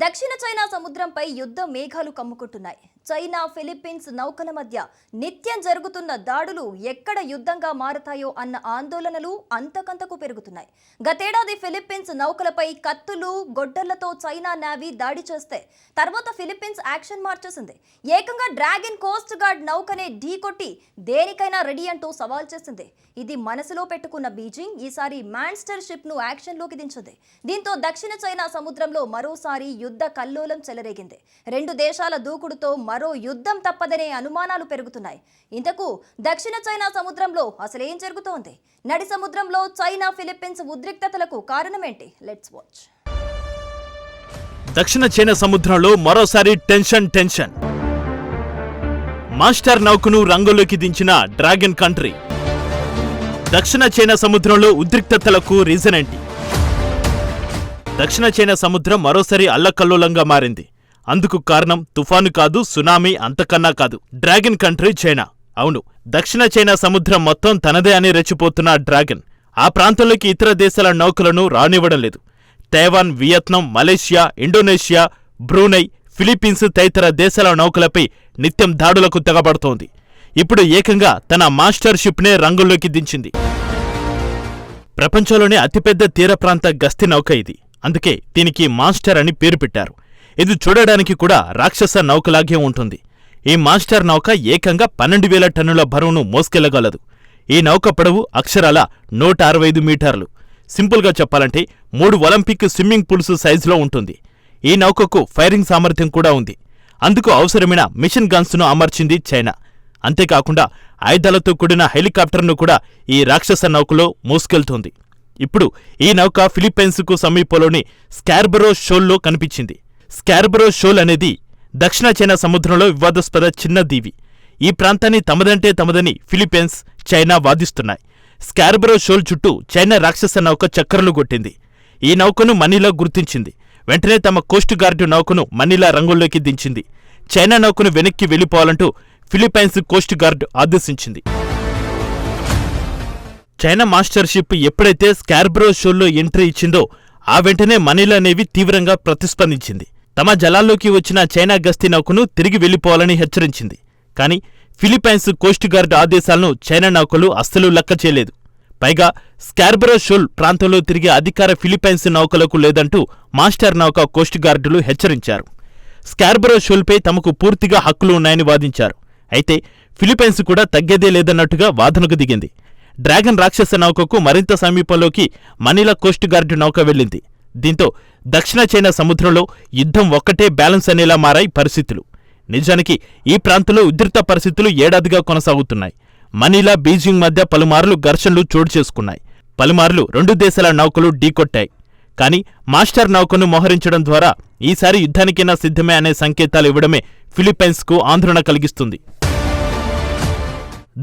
దక్షిణ చైనా సముద్రంపై యుద్ధ మేఘాలు కమ్ముకుంటున్నాయి. చైనా ఫిలిప్పీన్స్ నౌకల మధ్య నిత్యం జరుగుతున్న దాడులు ఎక్కడ యుద్ధంగా మారతాయో అన్న ఆందోళనలు అంతకంతకు పెరుగుతున్నాయి. గతేడాది ఫిలిప్పీన్స్ నౌకలపై కత్తులు, గొడ్డళ్లతో చైనా నేవీ దాడి చేస్తే తర్వాత ఫిలిప్పీన్స్ యాక్షన్ మార్చేసింది. ఏకంగా డ్రాగన్ కోస్ట్ గార్డ్ నౌకనే ఢీకొట్టి దేనికైనా రెడీ అంటూ సవాల్ చేసింది. ఇది మనసులో పెట్టుకున్న బీజింగ్ ఈసారి మాన్స్టర్ షిప్ ను యాక్షన్ లోకి దించింది. దీంతో దక్షిణ చైనా సముద్రంలో మరోసారి యుద్ధ కల్లోలం చెలరేగింది. రెండు దేశాల దూకుడుతో మరో యుద్ధం తప్పదనే అనుమానాలు పెరుగుతున్నాయి. ఇంతకు దక్షిణ చైనా సముద్రంలో అసలేం జరుగుతోంది? నడి సముద్రంలో చైనా ఫిలిప్పీన్స్ ఉద్రిక్తతలకు కారణమేంటి? Let's watch. దక్షిణ చైనా సముద్రంలో మరోసారి టెన్షన్. మాస్టర్ నౌకను రంగంలోకి దించిన డ్రాగన్ కంట్రీ. దక్షిణ చైనా సముద్రంలో ఉద్రిక్తతలకు రీజన్ ఏంటి? దక్షిణ చైనా సముద్రం మరోసారి అల్లకల్లోలంగా మారింది. అందుకు కారణం తుఫాను కాదు, సునామీ అంతకన్నా కాదు, డ్రాగన్ కంట్రీ చైనా. అవును, దక్షిణ చైనా సముద్రం మొత్తం తనదే అని రెచ్చిపోతున్న డ్రాగన్ ఆ ప్రాంతంలోకి ఇతర దేశాల నౌకలను రానివ్వడం లేదు. Taiwan, Vietnam, Malaysia, Indonesia, Brunei, Philippines తదితర దేశాల నౌకలపై నిత్యం దాడులకు తెగబడుతోంది. ఇప్పుడు ఏకంగా తన మాస్టర్ షిప్ నే రంగంలోకి దించింది. ప్రపంచంలోనే అతిపెద్ద తీర ప్రాంత గస్తీ నౌక ఇది. అందుకే దీనికి మాస్టర్ అని పేరు పెట్టారు. ఇది చూడడానికి కూడా రాక్షస నౌకలాగే ఉంటుంది. ఈ మాస్టర్ నౌక ఏకంగా 12,000 టన్నుల బరువును మోసుకెళ్లగలదు. ఈ నౌక పొడవు అక్షరాల 165 మీటర్లు. సింపుల్గా చెప్పాలంటే 3 ఒలింపిక్ స్విమ్మింగ్ పూల్స్ సైజులో ఉంటుంది. ఈ నౌకకు ఫైరింగ్ సామర్థ్యం కూడా ఉంది. అందుకు అవసరమైన మిషన్ గన్స్ ను అమర్చింది చైనా. అంతేకాకుండా ఆయుధాలతో కూడిన హెలికాప్టర్ను కూడా ఈ రాక్షస నౌకలో మోసుకెళ్తోంది. ఇప్పుడు ఈ నౌక ఫిలిప్పీన్స్ కు సమీపంలోని స్కార్బరో షోల్లో కనిపించింది. స్కార్బరో షోల్ అనేది దక్షిణ చైనా సముద్రంలో వివాదాస్పద చిన్న దీవి. ఈ ప్రాంతాన్ని తమదంటే తమదని ఫిలిప్పీన్స్, చైనా వాదిస్తున్నాయి. స్కార్బరో షోల్ చుట్టూ చైనా రాక్షస నౌక చక్కర్లు కొట్టింది. ఈ నౌకను మనీలా గుర్తించింది. వెంటనే తమ కోస్ట్ గార్డు నౌకను మనీలా రంగుల్లోకి దించింది. చైనా నౌకను వెనక్కి వెళ్లిపోవాలంటూ ఫిలిప్పీన్స్ కోస్ట్ గార్డ్ ఆదేశించింది. చైనా మాస్టర్ షిప్ ఎప్పుడైతే స్కార్బరో షోల్లో ఎంట్రీ ఇచ్చిందో ఆ వెంటనే మనీలా నేవీ తీవ్రంగా ప్రతిస్పందించింది. తమ జలాల్లోకి వచ్చిన చైనా గస్తీ నౌకను తిరిగి వెళ్లిపోవాలని హెచ్చరించింది. కానీ ఫిలిప్పీన్స్ కోస్ట్ గార్డ్ ఆదేశాలను చైనా నౌకలు అస్సలు లెక్క చేయలేదు. పైగా స్కార్బరో షోల్ ప్రాంతంలో తిరిగే అధికార ఫిలిప్పీన్స్ నౌకలకు లేదంటూ మాస్టర్ నౌక కోస్ట్ గార్డులు హెచ్చరించారు. స్కార్బరో షోల్పై తమకు పూర్తిగా హక్కులు ఉన్నాయని వాదించారు. అయితే ఫిలిప్పీన్స్ కూడా తగ్గేదే లేదన్నట్టుగా వాదనకు దిగింది. డ్రాగన్ రాక్షస నౌకకు మరింత సమీపంలోకి మనీలా కోస్ట్ గార్డు నౌక వెళ్లింది. దీంతో దక్షిణ చైనా సముద్రంలో యుద్ధం ఒక్కటే బ్యాలెన్స్ అనేలా మారాయి పరిస్థితులు. నిజానికి ఈ ప్రాంతంలో ఉద్రిక్త పరిస్థితులు ఏడాదిగా కొనసాగుతున్నాయి. మనీలా, బీజింగ్ మధ్య పలుమార్లు ఘర్షణలు చోటు చేసుకున్నాయి. పలుమార్లు రెండు దేశాల నౌకలు ఢీకొట్టాయి. కానీ మాస్టర్ నౌకను మోహరించడం ద్వారా ఈసారి యుద్ధానికైనా సిద్ధమే అనే సంకేతాలు ఇవ్వడమే ఫిలిప్పీన్స్ కు ఆందోళన కలిగిస్తుంది.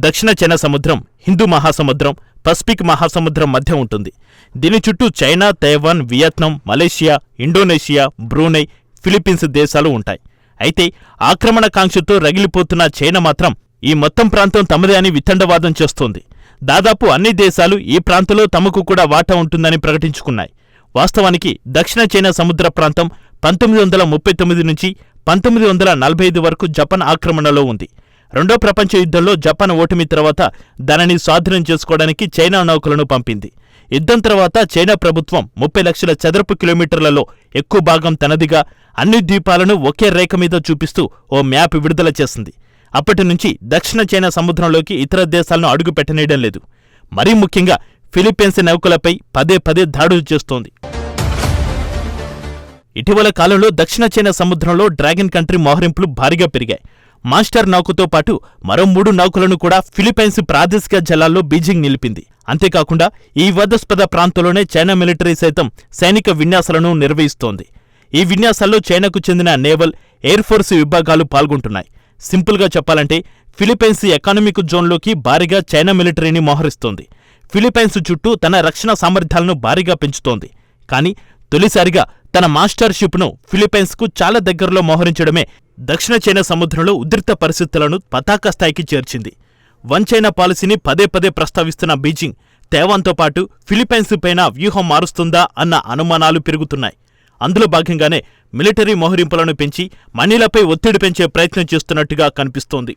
దక్షిణ చైనా సముద్రం హిందూ మహాసముద్రం, పసిఫిక్ మహాసముద్రం మధ్య ఉంటుంది. దీని చుట్టూ China, Taiwan, Vietnam, Malaysia, Indonesia, Brunei, Philippines దేశాలు ఉంటాయి. అయితే ఆక్రమణకాంక్షతో రగిలిపోతున్న చైనా మాత్రం ఈ మొత్తం ప్రాంతం తమదే అని వితండవాదం చేస్తోంది. దాదాపు అన్ని దేశాలు ఈ ప్రాంతంలో తమకు కూడా వాటా ఉంటుందని ప్రకటించుకున్నాయి. వాస్తవానికి దక్షిణ చైనా సముద్ర ప్రాంతం 1939 నుంచి 1945 వరకు జపాన్ ఆక్రమణలో ఉంది. రెండో ప్రపంచ యుద్ధంలో జపాన్ ఓటమి తర్వాత దానిని స్వాధీనం చేసుకోవడానికి చైనా నౌకలను పంపింది. యుద్ధం తర్వాత చైనా ప్రభుత్వం 30 లక్షల చదరపు కిలోమీటర్లలో ఎక్కువ భాగం తనదిగా అన్ని ద్వీపాలను ఒకే రేఖ మీద చూపిస్తూ ఓ మ్యాప్ విడుదల చేసింది. అప్పటి నుంచి దక్షిణ చైనా సముద్రంలోకి ఇతర దేశాలను అడుగు పెట్టనీయడం లేదు. మరీ ముఖ్యంగా ఫిలిప్పీన్స్ నౌకలపై పదే దాడులు చేస్తోంది. ఇటీవల కాలంలో దక్షిణ చైనా సముద్రంలో డ్రాగన్ కంట్రీ మోహరింపులు భారీగా పెరిగాయి. మాస్టర్ నౌకతో పాటు మరో 3 నౌకలను కూడా ఫిలిప్పీన్స్ ప్రాదేశిక జలాల్లో బీజింగ్ నిలిపింది. అంతేకాకుండా ఈ వివాదాస్పద ప్రాంతంలోనే చైనా మిలిటరీ సైతం సైనిక విన్యాసాలను నిర్వహిస్తోంది. ఈ విన్యాసాల్లో చైనాకు చెందిన నేవల్, ఎయిర్ ఫోర్స్ విభాగాలు పాల్గొంటున్నాయి. సింపుల్గా చెప్పాలంటే ఫిలిప్పీన్స్ ఎకానమిక్ జోన్లోకి భారీగా చైనా మిలిటరీని మోహరిస్తోంది. ఫిలిప్పీన్స్ చుట్టూ తన రక్షణ సామర్థ్యాలను భారీగా పెంచుతోంది. కానీ తొలిసారిగా తన మాస్టర్ షిప్ ను ఫిలిప్పీన్స్ కు చాలా దగ్గరలో మోహరించడమే దక్షిణ చైనా సముద్రంలో ఉద్రిక్త పరిస్థితులను పతాక స్థాయికి చేర్చింది. వన్ చైనా పాలసీని పదే ప్రస్తావిస్తున్న బీజింగ్ తైవాన్తో పాటు ఫిలిప్పీన్స్ పైన వ్యూహం మారుస్తుందా అన్న అనుమానాలు పెరుగుతున్నాయి. అందులో భాగంగానే మిలిటరీ మోహరింపులను పెంచి మనీలపై ఒత్తిడి పెంచే ప్రయత్నం చేస్తున్నట్టుగా కనిపిస్తోంది.